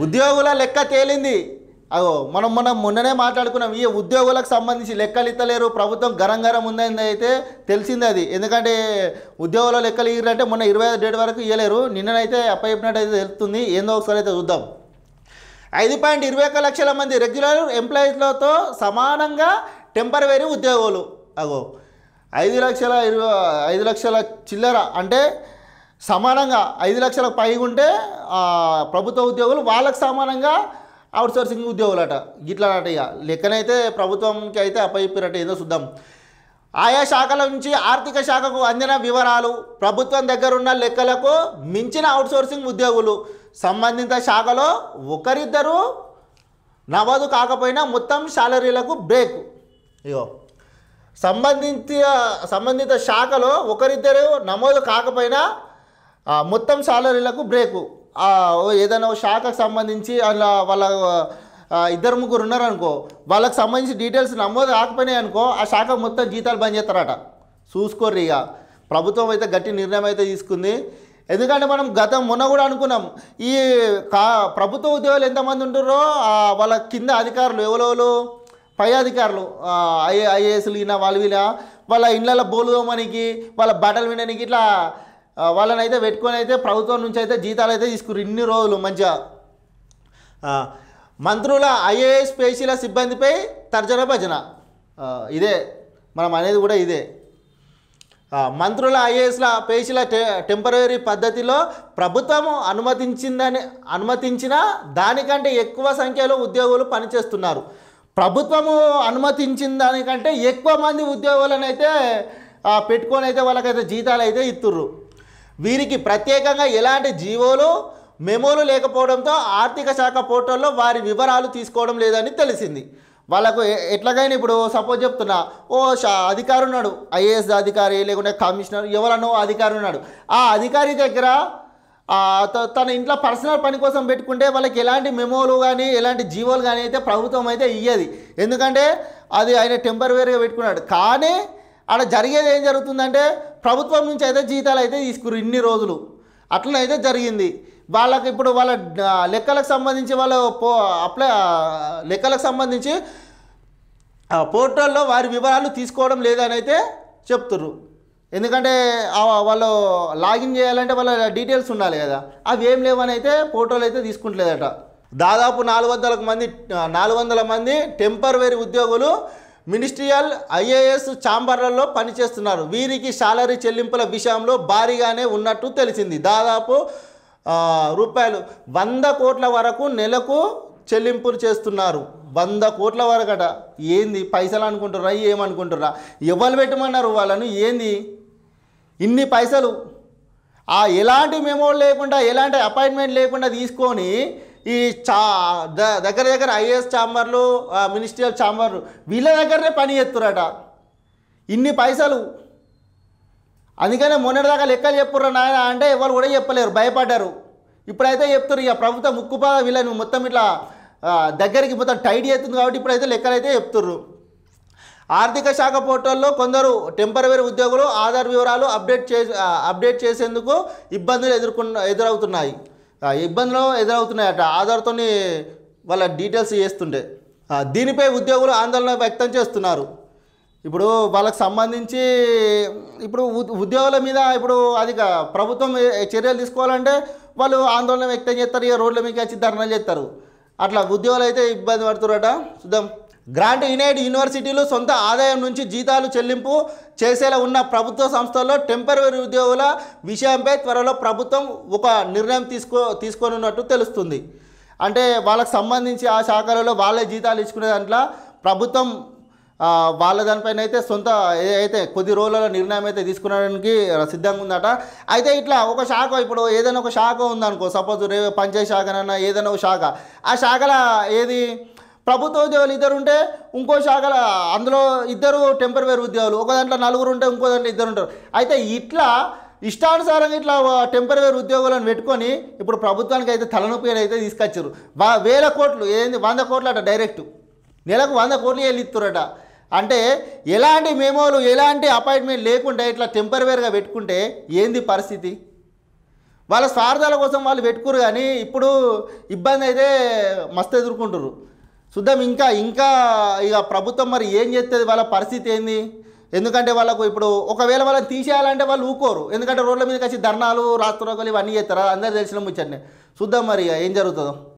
ఉద్యోగుల లెక్క తేలింది. అగో మనం మొన్ననే మాట్లాడుకున్నాం. ఈ ఉద్యోగులకు సంబంధించి లెక్కలు ఇస్తలేరు, ప్రభుత్వం గరం ఉందని అయితే తెలిసింది అది. ఎందుకంటే ఉద్యోగుల లెక్కలు ఇయ్యారంటే మొన్న 25 డేట్ వరకు ఇవ్వలేరు. నిన్ననైతే అప్పచెప్పినట్టు అయితే తెలుస్తుంది. ఏందో ఒకసారి అయితే చూద్దాం. 5.21 లక్షల మంది రెగ్యులర్ ఎంప్లాయీస్లతో సమానంగా టెంపరవరీ ఉద్యోగులు. అగో 5 లక్షల చిల్లర అంటే సమానంగా 5 లక్షలకు పైగా ఉంటే ప్రభుత్వ ఉద్యోగులు, వాళ్ళకు సమానంగా అవుట్సోర్సింగ్ ఉద్యోగులట. గిట్లనట. ఇక లెక్కనైతే ప్రభుత్వంకి అయితే అప్పచెప్పినట్టు ఏదో చూద్దాం. ఆయా శాఖల నుంచి ఆర్థిక శాఖకు అందిన వివరాలు, ప్రభుత్వం దగ్గరున్న లెక్కలకు మించిన అవుట్సోర్సింగ్ ఉద్యోగులు, సంబంధిత శాఖలో ఒకరిద్దరు నమోదు కాకపోయినా మొత్తం శాలరీలకు బ్రేక్. ఇగో సంబంధిత శాఖలో ఒకరిద్దరు నమోదు కాకపోయినా మొత్తం శాలరీలకు బ్రేకు. ఏదైనా శాఖకు సంబంధించి అలా వాళ్ళ 2-3 ఉన్నారనుకో, వాళ్ళకి సంబంధించి డీటెయిల్స్ నమోదు కాకపోయినాయి అనుకో, ఆ శాఖ మొత్తం జీతాలు బంద్ చేస్తారట. చూసుకోర్రి. ఇక ప్రభుత్వం అయితే గట్టి నిర్ణయం అయితే తీసుకుంది. ఎందుకంటే మనం మొన్న కూడా అనుకున్నాం, ఈ ప్రభుత్వ ఉద్యోగులు ఎంతమంది ఉంటున్నారో వాళ్ళ కింద అధికారులు ఎవరెవరు పై అధికారులు ఐఏఎస్లు అయినా వాళ్ళ ఇళ్ళ బోలుదోమనికి, వాళ్ళ బట్టలు వినడానికి ఇట్లా వాళ్ళని అయితే పెట్టుకొని అయితే ప్రభుత్వం నుంచి అయితే జీతాలు అయితే తీసుకురు ఇన్ని రోజులు మంచిగా. మంత్రుల ఐఏఎస్ పేషీల సిబ్బందిపై తర్జన భజన. ఇదే మనం అనేది కూడా ఇదే. మంత్రుల ఐఏఎస్ల పేషీల టెంపరరీ పద్ధతిలో ప్రభుత్వం అనుమతించిన దానికంటే ఎక్కువ సంఖ్యలో ఉద్యోగులు పనిచేస్తున్నారు. ప్రభుత్వము అనుమతించిన దానికంటే ఎక్కువ మంది ఉద్యోగులను అయితే పెట్టుకొని అయితే వాళ్ళకైతే జీతాలు అయితే ఇస్తుర్రు. వీరికి ప్రత్యేకంగా ఎలాంటి జీవోలు మెమోలు లేకపోవడంతో ఆర్థిక శాఖ పోర్టల్లో వారి వివరాలు తీసుకోవడం లేదని తెలిసింది. వాళ్ళకు ఎట్లాగైనా ఇప్పుడు సపోజ్ చెప్తున్నా, అధికారి ఉన్నాడు, ఐఏఎస్ అధికారి లేకుంటే కమిషనర్ ఎవరనో అధికారి ఉన్నాడు. ఆ అధికారి దగ్గర తన ఇంట్లో పర్సనల్ పని కోసం పెట్టుకుంటే వాళ్ళకి ఎలాంటి మెమోలు కానీ ఎలాంటి జీవోలు కానీ అయితే ప్రభుత్వం అయితే ఇయ్యది. ఎందుకంటే అది ఆయన టెంపరరీగా పెట్టుకున్నాడు. కానీ అక్కడ జరిగేది ఏం జరుగుతుందంటే ప్రభుత్వం నుంచి అయితే జీతాలు అయితే తీసుకురు ఇన్ని రోజులు. అట్లనైతే జరిగింది. వాళ్ళకి ఇప్పుడు వాళ్ళ లెక్కలకు సంబంధించి లెక్కలకు సంబంధించి పోర్టల్లో వారి వివరాలు తీసుకోవడం లేదని అయితే చెప్తుర్రు. ఎందుకంటే వాళ్ళు లాగిన్ చేయాలంటే వాళ్ళ డీటెయిల్స్ ఉండాలి కదా, అవి ఏం లేవని అయితే పోర్టల్ అయితే తీసుకుంటలేదట. దాదాపు 400 మంది టెంపరరీ ఉద్యోగులు మినిస్ట్రియల్ ఐఏఎస్ ఛాంబర్లలో పనిచేస్తున్నారు. వీరికి శాలరీ చెల్లింపుల విషయంలో భారీగానే ఉన్నట్టు తెలిసింది. దాదాపు రూపాయలు 100 కోట్ల వరకు నెలకు చెల్లింపులు చేస్తున్నారు. 100 కోట్ల వరకట. ఏంది పైసలు అనుకుంటుర్రా, ఏమనుకుంటుర్రా? ఎవరు పెట్టమన్నారు వాళ్ళను? ఏంది ఇన్ని పైసలు? ఎలాంటి మెమో లేకుండా ఎలాంటి అపాయింట్మెంట్ లేకుండా తీసుకొని ఈ దగ్గర ఐఏఎస్ ఛాంబర్లు, మినిస్ట్రియల్ ఛాంబర్లు వీళ్ళ దగ్గరనే పని చేస్తురట. ఇన్ని పైసలు. అందుకనే మొన్నటిదాకా లెక్కలు చెప్పుర్రా నాయన అంటే ఎవరు కూడా చెప్పలేరు, భయపడ్డారు. ఇప్పుడైతే చెప్తారు. ఇక ప్రభుత్వం ముక్కుపా వీళ్ళని మొత్తం ఇట్లా దగ్గరికి మొత్తం టైట్ చేస్తుంది కాబట్టి ఇప్పుడైతే లెక్కలు అయితే చెప్తుర్రు. ఆర్థిక శాఖ పోర్టల్లో కొందరు టెంపరరీ ఉద్యోగులు ఆధార్ వివరాలు అప్డేట్ చేసేందుకు ఇబ్బందులు ఎదురవుతున్నాయట. ఆధార్తో వాళ్ళ డీటెయిల్స్ చేస్తుంటే దీనిపై ఉద్యోగులు ఆందోళన వ్యక్తం చేస్తున్నారు. ఇప్పుడు వాళ్ళకి సంబంధించి ఇప్పుడు ఉద్యోగుల మీద ఇప్పుడు అది ప్రభుత్వం చర్యలు తీసుకోవాలంటే వాళ్ళు ఆందోళన వ్యక్తం చేస్తారు. ఇక రోడ్ల మీద వచ్చి ధర్నాలు చేస్తారు. అట్లా ఉద్యోగులు అయితే ఇబ్బంది పడుతున్నారట. చూద్దాం. గ్రాంట్ యునైటెడ్ యూనివర్సిటీలు సొంత ఆదాయం నుంచి జీతాలు చెల్లింపు చేసేలా ఉన్న ప్రభుత్వ సంస్థల్లో టెంపరరీ ఉద్యోగుల విషయంపై త్వరలో ప్రభుత్వం ఒక నిర్ణయం తీసుకోనున్నట్టు తెలుస్తుంది. అంటే వాళ్ళకి సంబంధించి ఆ శాఖలలో వాళ్ళే జీతాలు ఇచ్చుకునే దాంట్లో ప్రభుత్వం వాళ్ళ దానిపైన అయితే సొంత అయితే కొద్ది రోజుల నిర్ణయం అయితే తీసుకునడానికి సిద్ధంగా ఉందట. అయితే ఇట్లా ఒక శాఖ ఇప్పుడు ఏదైనా ఒక శాఖ ఉందనుకో, సపోజ్ పంచాయతీ శాఖనన్నా ఏదైనా ఒక శాఖ, ఆ శాఖలో ఏది ప్రభుత్వ ఉద్యోగులు 2 ఉంటే ఇంకో శాఖలో అందులో 2 టెంపరరీ ఉద్యోగులు, ఒక దాంట్లో 4 ఉంటే ఇంకో దాంట్లో 2 ఉంటారు. అయితే ఇట్లా ఇష్టానుసారంగా ఇట్లా టెంపరరీ ఉద్యోగులను పెట్టుకొని ఇప్పుడు ప్రభుత్వానికి అయితే తలనొప్పి అయితే తీసుకొచ్చారు. 1000 కోట్లు ఏంది 100 కోట్లు అట. డైరెక్ట్ నెలకు 100 కోట్లు వెళ్ళి ఇస్తురట. అంటే ఎలాంటి మెమోలు ఎలాంటి అపాయింట్మెంట్ లేకుండా ఇట్లా టెంపరరీగా పెట్టుకుంటే ఏంది పరిస్థితి? వాళ్ళ స్వార్థాల కోసం వాళ్ళు పెట్టుకురు, కానీ ఇప్పుడు ఇబ్బంది అయితే మస్తు ఎదుర్కొంటారు. చూద్దాం ఇంకా ఇంకా ఇక ప్రభుత్వం మరి ఏం చేస్తుంది, వాళ్ళ పరిస్థితి ఏంది. ఎందుకంటే వాళ్ళకు ఇప్పుడు ఒకవేళ వాళ్ళని తీసేయాలంటే వాళ్ళు ఊకోరు, ఎందుకంటే రోడ్ల మీదకి వచ్చి ధర్నాలు రాష్ట్రోకలు ఇవన్నీ చేస్తారు, అందరూ తెలిసిన ముచ్చట్నే. చూద్దాం మరి ఇక ఏం జరుగుతుందో.